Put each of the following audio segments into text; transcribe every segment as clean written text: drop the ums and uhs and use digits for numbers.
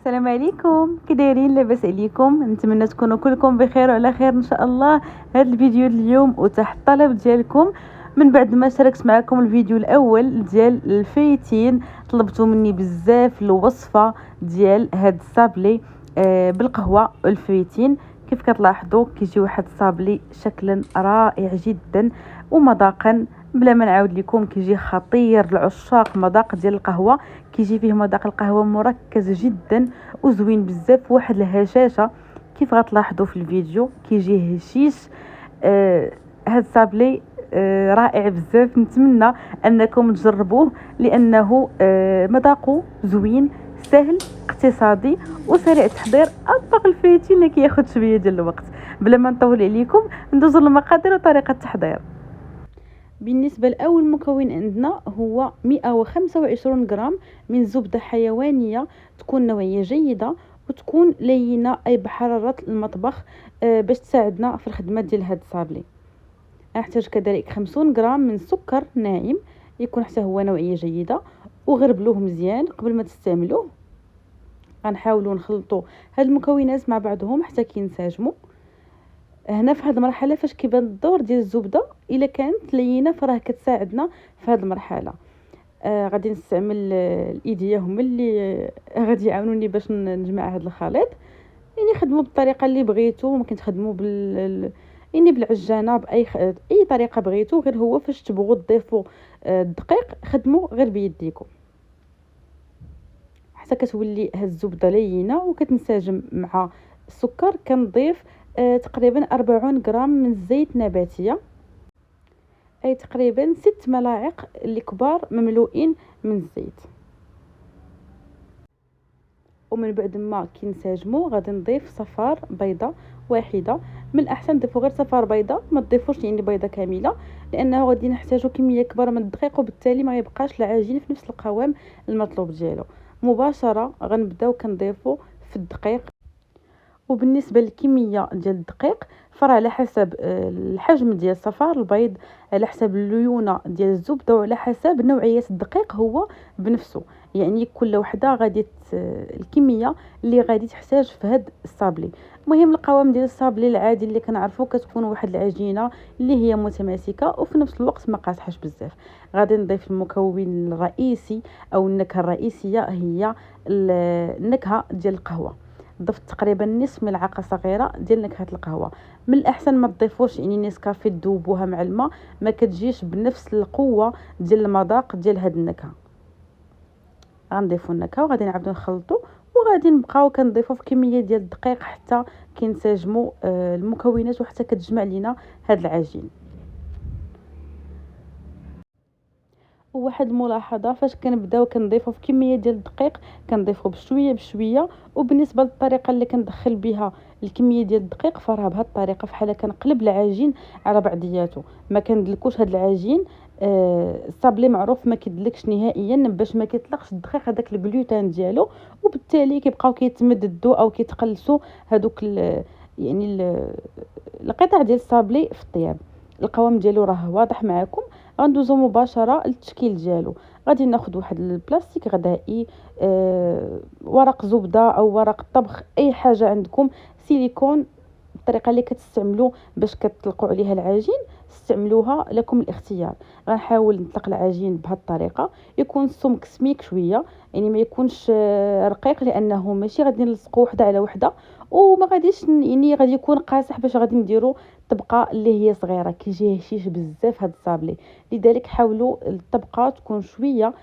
السلام عليكم، كي دايرين؟ لاباس عليكم؟ نتمنى تكونوا كلكم بخير وعلى خير ان شاء الله. هذا الفيديو اليوم وتحت الطلب ديالكم من بعد ما شاركت معكم الفيديو الاول ديال الفايتين. طلبتوا مني بزاف الوصفه ديال هاد الصابلي بالقهوه والفايتين. كيف كتلاحظوا كيجي واحد الصابلي شكلا رائع جدا ومذاقا بلا ما نعاود لكم، كيجي خطير لعشاق مذاق ديال القهوه. كيجي فيه مذاق القهوه مركز جدا وزوين بزاف، واحد الهشاشه كيف غتلاحظوا في الفيديو كيجي هشيش. هاد الصابلي رائع بزاف، نتمنى انكم تجربوه لانه مذاقه زوين، سهل، اقتصادي وسريع التحضير. اطبق الفايتين اللي كياخذ شويه ديال الوقت. بلا ما نطول عليكم ندوزو للمقادير وطريقه التحضير. بالنسبة لأول مكون عندنا هو 125 غرام من زبدة حيوانية، تكون نوعية جيدة وتكون لينة أي بحرارة المطبخ باش تساعدنا في الخدمة ديال هاد الصابلي. نحتاج كذلك 50 غرام من سكر ناعم، يكون حتى هو نوعية جيدة، وغربلوه مزيان قبل ما تستعملوه. غنحاولوا نخلطوا هاد المكونات مع بعضهم حتى كينسجموا. هنا في هذه المرحله فاش كيبان الدور ديال الزبده، الا كانت لينه فراه كتساعدنا في هذه المرحله. غادي نستعمل الايديا هما اللي غادي يعاونوني باش نجمع هذا الخليط. يعني خدموا بالطريقه اللي بغيتو، ممكن تخدموا يعني بالعجانه اي طريقه بغيتو، غير هو فاش تبغوا تضيفوا الدقيق خدموا غير بيديكم حتى كتولي هاد الزبده لينه وكتنسجم مع السكر. كنضيف تقريبا 40 غرام من الزيت نباتيه، اي تقريبا 6 ملاعق اللي كبار مملوئين من الزيت. ومن بعد ما كينسجموا غادي نضيف صفار بيضه واحده. من الاحسن تضيفوا غير صفار بيضه، ما تضيفوش يعني بيضه كامله، لانه غادي نحتاجوا كميه كبيره من الدقيق وبالتالي ما يبقاش العجين في نفس القوام المطلوب ديالو. مباشره غنبداو كنضيفوا في الدقيق. وبالنسبه للكميه ديال الدقيق فراه على حسب الحجم ديال صفار البيض، على حسب الليونه ديال الزبده، وعلى حسب نوعيه الدقيق هو بنفسه. يعني كل وحده غادي الكميه اللي غادي تحتاج في هذا الصابلي. المهم القوام ديال الصابلي العادي اللي كنعرفو كتكون واحد العجينه اللي هي متماسكه وفي نفس الوقت ما قاصحش بزاف. غادي نضيف المكون الرئيسي او النكهه الرئيسيه هي النكهه ديال القهوه. ضفت تقريبا نصف ملعقه صغيره ديال نكهه القهوه. من الاحسن ما تضيفوش يعني نسكافيه تذوبوها مع الماء، ما كتجيش بنفس القوه ديال المذاق ديال هاد النكهه. غنضيفوا النكهه وغادي نعاودو نخلطوا، وغادي نبقاو كنضيفوا في كميه ديال الدقيق حتى كينسجموا المكونات وحتى كتجمع لينا هاد العجين. وواحد الملاحظه، فاش كنبداو كنضيفوا في كميه ديال الدقيق كنضيفوا بشويه بشويه. وبالنسبه للطريقه اللي كندخل بها الكميه ديال الدقيق فراه بهذه الطريقه، فحال كنقلب العجين على بعضياته، ما كندلكوش هذا العجين. الصابلي معروف ما كيدلكش نهائيا باش ما كيطلقش الدقيق هذاك الجلوتين ديالو، وبالتالي كيبقاو كيتمددوا او كيتقلصوا هذوك يعني القطع ديال الصابلي في الطياب. القوام ديالو راه واضح معكم. غندوزو مباشره للتشكيل ديالو. غادي ناخذ واحد البلاستيك غذائي، ورق زبده او ورق طبخ، اي حاجه عندكم، سيليكون، الطريقه اللي كتستعملوا باش كتطلقوا عليها العجين استعملوها، لكم الاختيار. غنحاول نطلق العجين بهذه الطريقه، يكون السمك سميك شويه، يعني ما يكونش رقيق، لانه ماشي غادي نلصقوا وحده على وحده، وما غاديش يعني غادي يكون قاصح باش غادي نديروا طبقه اللي هي صغيره. كيجي هشيش بزاف هذا الصابلي، لذلك حاولوا الطبقه تكون شويه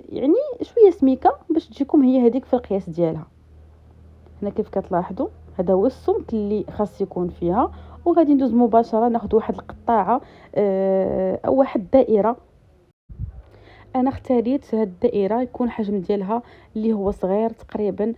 يعني شويه سميكه باش تجيكم هي هذيك في القياس ديالها. هنا كيف كتلاحظوا هذا هو السمك اللي خاص يكون فيها. وغادي ندوز مباشره ناخذ واحد القطاعه او واحد الدائره. انا اختاريت هاد الدائره يكون حجم ديالها اللي هو صغير، تقريبا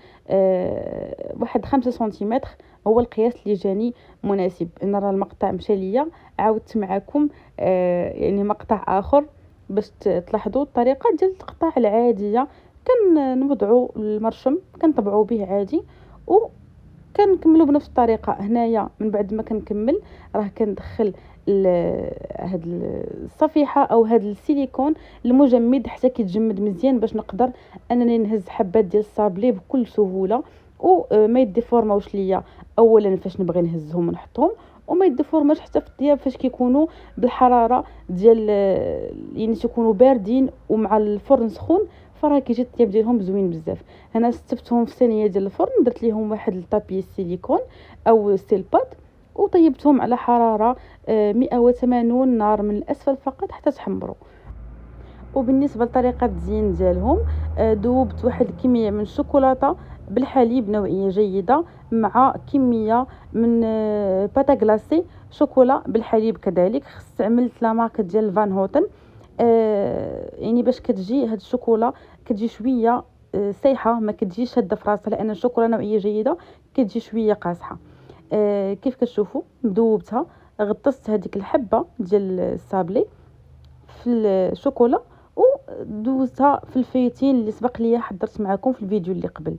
واحد 5 سنتيمتر هو القياس اللي جاني مناسب. انا راه المقطع مشى ليا، عاودت معكم يعني مقطع اخر باش تلاحظوا الطريقه ديال التقطاع العاديه. كنوضعوا المرشم كنطبعوا به عادي، كنكملوا بنفس الطريقه. هنايا من بعد ما كنكمل راه كندخل هاد الصفيحه او هاد السيليكون المجمد حتى كيتجمد مزيان باش نقدر انني نهز حبات ديال الصابلي بكل سهوله وما يديفورماوش ليا اولا فاش نبغي نهزهم ونحطهم، وما يديفورماش حتى في الطياب فاش كيكونوا بالحراره ديال يعني تكونوا باردين ومع الفرن سخون، فراه كيجي الطياب ديالهم زوين بزاف. هنا ستفتهم في صينيه ديال الفرن، درت ليهم واحد الطابي سيليكون او سيلبات وطيبتهم على حراره 180 نار من الاسفل فقط حتى تحمروا. وبالنسبه لطريقه التزيين ديالهم ذوبت واحد الكميه من الشوكولاته بالحليب نوعيه جيده مع كميه من باتا غلاسي شوكولا بالحليب كذلك. استعملت لا ماركه ديال فان هوتن يعني باش كتجي هاد الشوكولا كتجي شويه سايحه، ما كتجيش شاده في راسها لان الشوكولا نوعيه جيده كتجي شويه قاصحه. كيف كتشوفوا ذوبتها، غطست هذيك الحبه ديال الصابلي في الشوكولا ودوزتها في الفيتين اللي سبق لي حضرت معكم في الفيديو اللي قبل.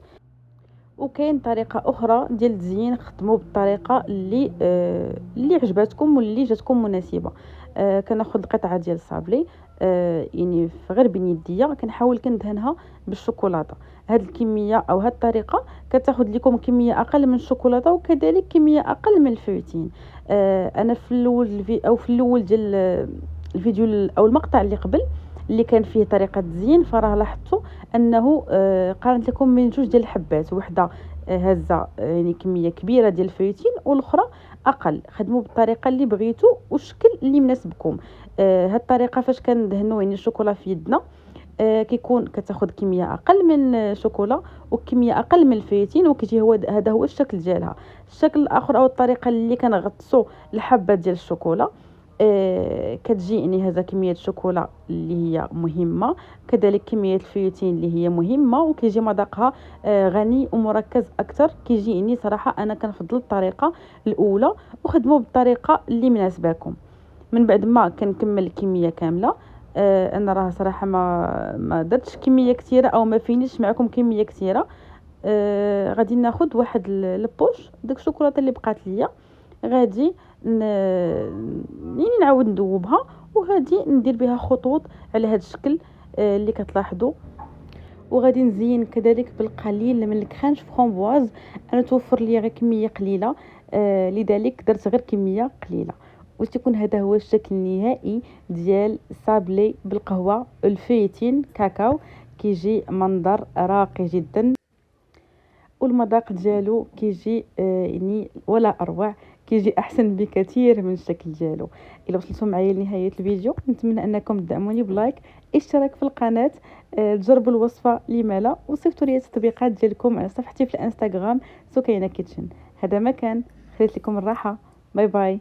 وكاين طريقه اخرى ديال التزيين خدموا بالطريقه اللي عجبتكم واللي جاتكم مناسبه. كناخذ القطعه ديال الصابلي يعني في غير بين يديا كنحاول كندهنها بالشوكولاته. هاد الكميه او هاد الطريقه كتاخذ لكم كميه اقل من الشوكولاته وكذلك كميه اقل من الفويتين. انا في الاول او في الاول ديال الفيديو او المقطع اللي قبل اللي كان فيه طريقه تزيين فراه لاحظتوا انه قارنت لكم من جوج ديال الحبات، وحده هزه يعني كميه كبيره ديال الفيتين والاخرى اقل. خدموا بالطريقه اللي بغيتو والشكل اللي مناسبكم. هاد الطريقه فاش كندهنوا يعني الشوكولا في يدنا كيكون كتاخذ كميه اقل من الشوكولا وكميه اقل من الفيتين وكيجي هذا هو الشكل ديالها. الشكل الاخر او الطريقه اللي كنغطسوا الحبات ديال الشوكولا كتجي يعني هذا كميه الشوكولا اللي هي مهمه، كذلك كميه الفيوتين اللي هي مهمه، وكيجي مذاقها غني ومركز اكثر. كيجي يعني صراحه انا كنفضل الطريقه الاولى، وخدموا بالطريقه اللي مناسباكم. من بعد ما كنكمل الكميه كامله انا راه صراحه ما درتش كميه كثيره او ما فينيش معكم كميه كثيره. غادي ناخذ واحد البوش داك الشوكولاته اللي بقات ليا، غادي يعني نعاود ندوبها وغادي ندير بها خطوط على هذا الشكل اللي كتلاحظوا. وغادي نزين كذلك بالقليل من الكرانش فرومبواز. انا توفر لي غير كميه قليله لذلك درت غير كميه قليله. وتكون هذا هو الشكل النهائي ديال صابلي بالقهوه الفيتين كاكاو. كيجي منظر راقي جدا والمذاق ديالو كيجي يعني ولا اروع، كيجي احسن بكثير من الشكل ديالو. الا وصلتوا معايا لنهايه الفيديو نتمنى انكم تدعموني بلايك، اشتراك في القناه، تجربوا الوصفه لما لا، وصيفطوا لي التطبيقات ديالكم على صفحتي في الانستغرام سكينه كيتشن. هذا ما كان، خليت لكم الراحه. باي باي.